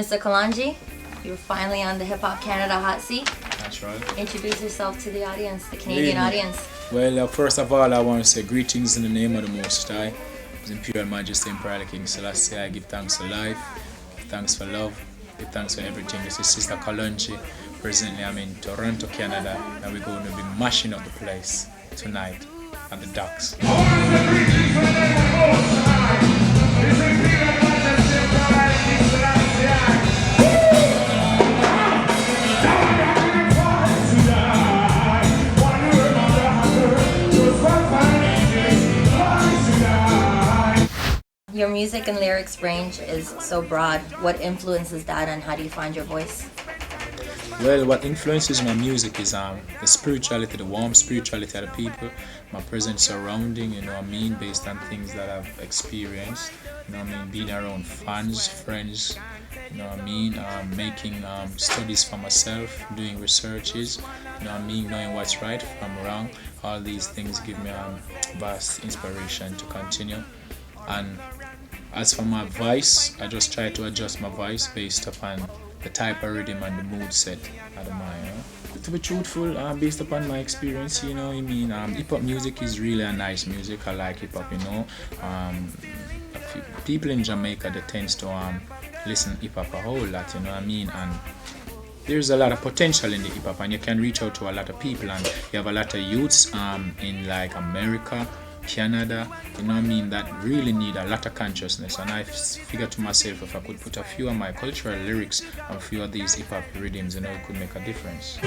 Mr. Kalanji, you're finally on the Hip Hop Canada hot seat. That's right. Introduce yourself to the audience, the Canadian audience. Well, first of all, I want to say greetings in the name of the Most High, His Imperial Majesty Emperor King Selassie. I give thanks for life, give thanks for love, give thanks for everything. This is Sister Kalanji. Presently, I'm in Toronto, Canada, and we're going to be mashing up the place tonight at the docks. Your music and lyrics range is so broad. What influences that, and how do you find your voice? Well, what influences my music is the spirituality, the warm spirituality of the people, my present surrounding, based on things that I've experienced, being around fans, friends, making studies for myself, doing researches, knowing what's right from wrong. All these things give me vast inspiration to continue. And as for my voice, I just try to adjust my voice based upon the type of rhythm and the mood set of the mind. To be truthful, based upon my experience, hip-hop music is really a nice music. I like hip-hop, people in Jamaica, they tend to listen hip-hop a whole lot, and there's a lot of potential in the hip-hop, and you can reach out to a lot of people, and you have a lot of youths in like America, Canada, that really need a lot of consciousness. And I figured to myself, if I could put a few of my cultural lyrics and a few of these hip-hop rhythms, it could make a difference.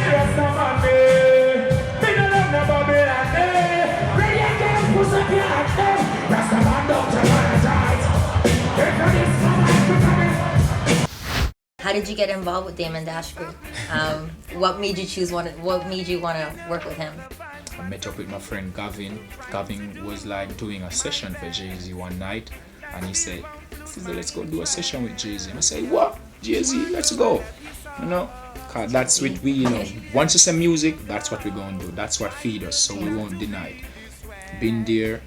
How did you get involved with Damon Dash Group? What made you want to work with him? I met up with my friend Gavin. Gavin was like doing a session for Jay-Z one night, and he said, "Sizzla, let's go do a session with Jay-Z." And I said, "What? Jay-Z? Let's go." Cause that's what we, once it's a music, that's what we're gonna do. That's what feeds us, so we won't deny it. Been there,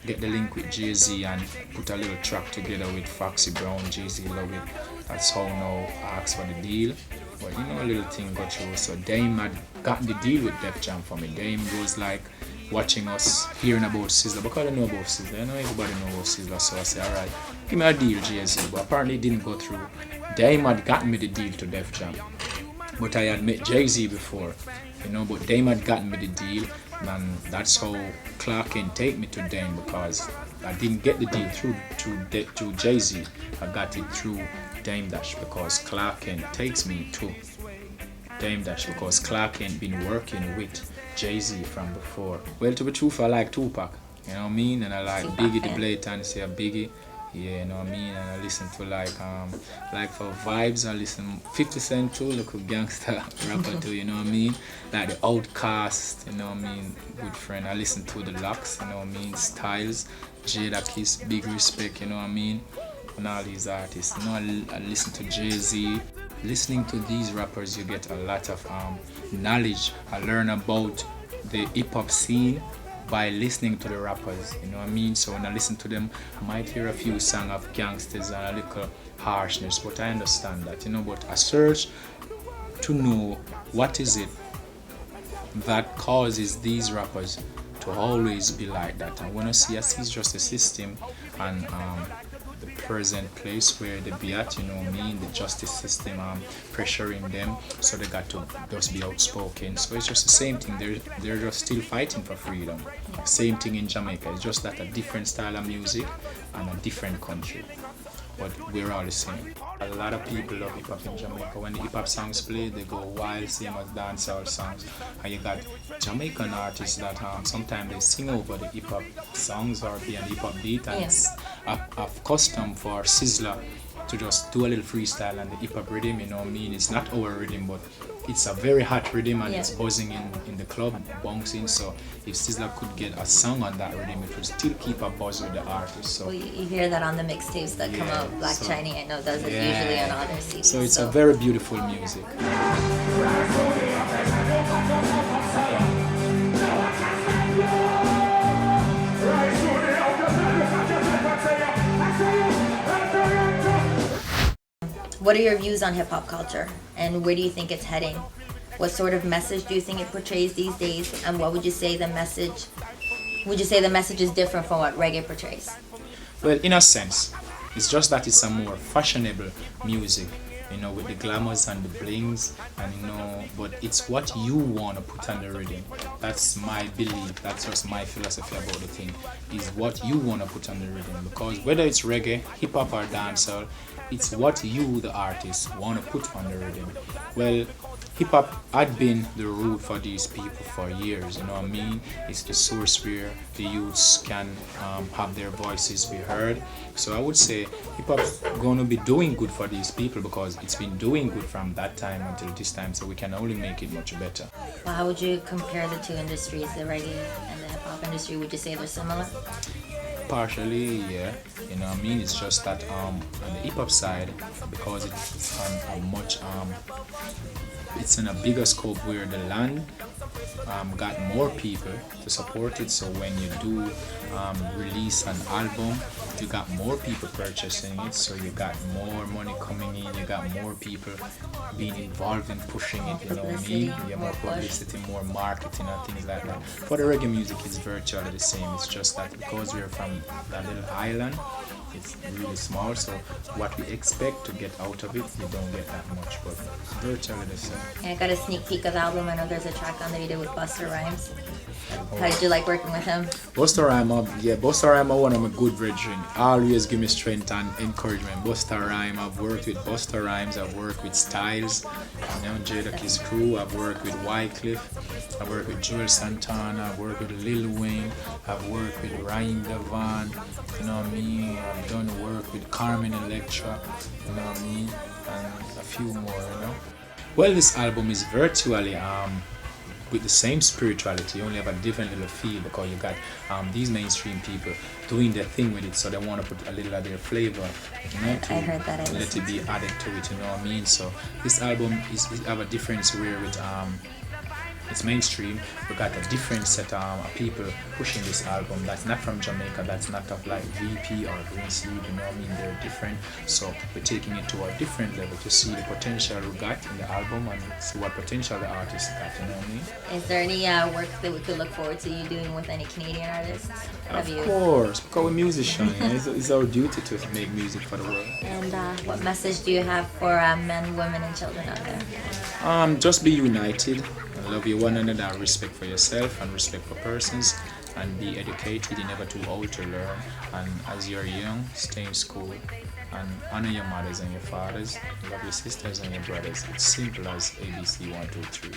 get the link with Jay-Z and put a little track together with Foxy Brown, Jay-Z love it. That's how now I asked for the deal. But a little thing got through. So Dame had gotten the deal with Def Jam for me. Dame was like watching us, hearing about Sizzla, because I know about Sizzla. I know everybody knows about Sizzla, so I said, alright, give me a deal, Jay-Z. But apparently it didn't go through. Dame had gotten me the deal to Def Jam. But I had met Jay-Z before, but Dame had gotten me the deal, and that's how Clark can take me to Dame, because I didn't get the deal through to Jay-Z. I got it through Dame Dash, because Clark Kent takes me to Dame Dash, because Clark Kent been working with Jay-Z from before. Well, to be truthful, I like Tupac, and I like Biggie, the Blatant, say Biggie, and I listen to like for vibes, I listen 50 Cent too, look a gangster rapper too, like the Outkast, good friend. I listen to the Locks, Styles, Jada Kiss, big respect, and all these artists. I listen to Jay-Z. Listening to these rappers, you get a lot of knowledge. I learn about the hip-hop scene by listening to the rappers, So when I listen to them, I might hear a few songs of gangsters and a little harshness, but I understand that, But I search to know what is it that causes these rappers to always be like that. And when I see it's just a system, and the present place where they be at, the justice system pressuring them, so they got to just be outspoken. So it's just the same thing. They're just still fighting for freedom. Same thing in Jamaica. It's just that a different style of music and a different country, but we're all the same. A lot of people love hip hop in Jamaica. When the hip hop songs play, they go wild, same as dancehall songs. And you got Jamaican artists that sometimes they sing over the hip hop songs or be an hip hop beat, and it's a custom for Sizzla to just do a little freestyle and the hip hop rhythm. It's not our rhythm, but it's a very hot rhythm, and it's buzzing in the club, bouncing. So if Sizzla could get a song on that rhythm, it would still keep a buzz with the artist. So you hear that on the mixtapes that come out. Black Chiney, I know, does it usually on all their CDs. So it's a very beautiful music. what are your views on hip hop culture, and where do you think it's heading? What sort of message do you think it portrays these days, and what would you say the message? Would you say the message is different from what reggae portrays? Well, in a sense, it's just that it's a more fashionable music, with the glamours and the blings, and but it's what you want to put on the rhythm. That's my belief, that's just my philosophy about the thing, is what you want to put on the rhythm. Because whether it's reggae, hip hop, or dancehall, it's what you, the artist, want to put on the rhythm. Well, hip hop had been the root for these people for years, you know what I mean? It's the source where the youths can have their voices be heard. So I would say hip hop's gonna be doing good for these people because it's been doing good from that time until this time, so we can only make it much better. Well, how would you compare the two industries, the reggae and the hip hop industry? Would you say they're similar? Partially, yeah. You know what I mean? It's just that on the hip hop side, because it's on a much it's in a bigger scope where the land got more people to support it. So when you do release an album, you got more people purchasing it, so you got more money coming in, you got more people being involved in pushing it, you know what I mean? You get more publicity, more marketing and things like that. For the reggae music, it's virtually the same. It's just that because we're from that little island, it's really small, so what we expect to get out of it, we don't get that much, but virtually the same. Yeah, I got a sneak peek of the album. I know there's a track on there you did with Busta Rhymes. How did you like working with him? Busta Rhymes, one of my good brethren. Always give me strength and encouragement. Busta Rhymes, I've worked with Busta Rhymes, I've worked with Styles, Jadakiss crew, I've worked with Wycliffe, I've worked with Joel Santana, I've worked with Lil Wayne, I've worked with Ryan Devon, you know what I mean? I've done work with Carmen Electra, you know what I mean? And a few more, Well, this album is virtually with the same spirituality, you only have a different little feel because you got these mainstream people doing their thing with it, so they want to put a little of their flavor, to I heard that. let it be added to it, you know what I mean? So this album is have a difference where it's mainstream. We got a different set of people pushing this album that's not from Jamaica, that's not of like VP or Green Sleeve, you know what I mean? They're different, so we're taking it to a different level to see the potential we got in the album and see what potential the artist got, you know what I mean? Is there any work that we could look forward to you doing with any Canadian artists? Of course, because we're musicians, it's our duty to make music for the world. And what message do you have for men, women, and children out there? Just be united. Love you one another, and respect for yourself and respect for persons, and be educated. You're never too old to learn, and as you're young, stay in school and honor your mothers and your fathers, love your sisters and your brothers. It's simple as ABC 1, 2, 3.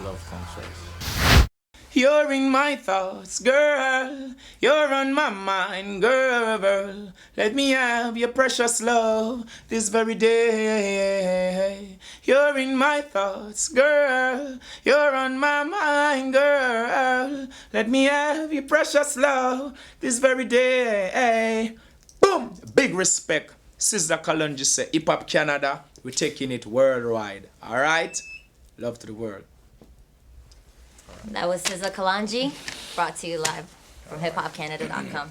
Love comes first. You're in my thoughts, girl. You're on my mind, girl. Let me have your precious love this very day. You're in my thoughts, girl. You're on my mind, girl. Let me have your precious love this very day. Boom! Big respect. Sizzla Kalonji say, Hip Hop Canada, we're taking it worldwide. Alright? Love to the world. That was Sizzla Kalonji, brought to you live from hiphopcanada.com.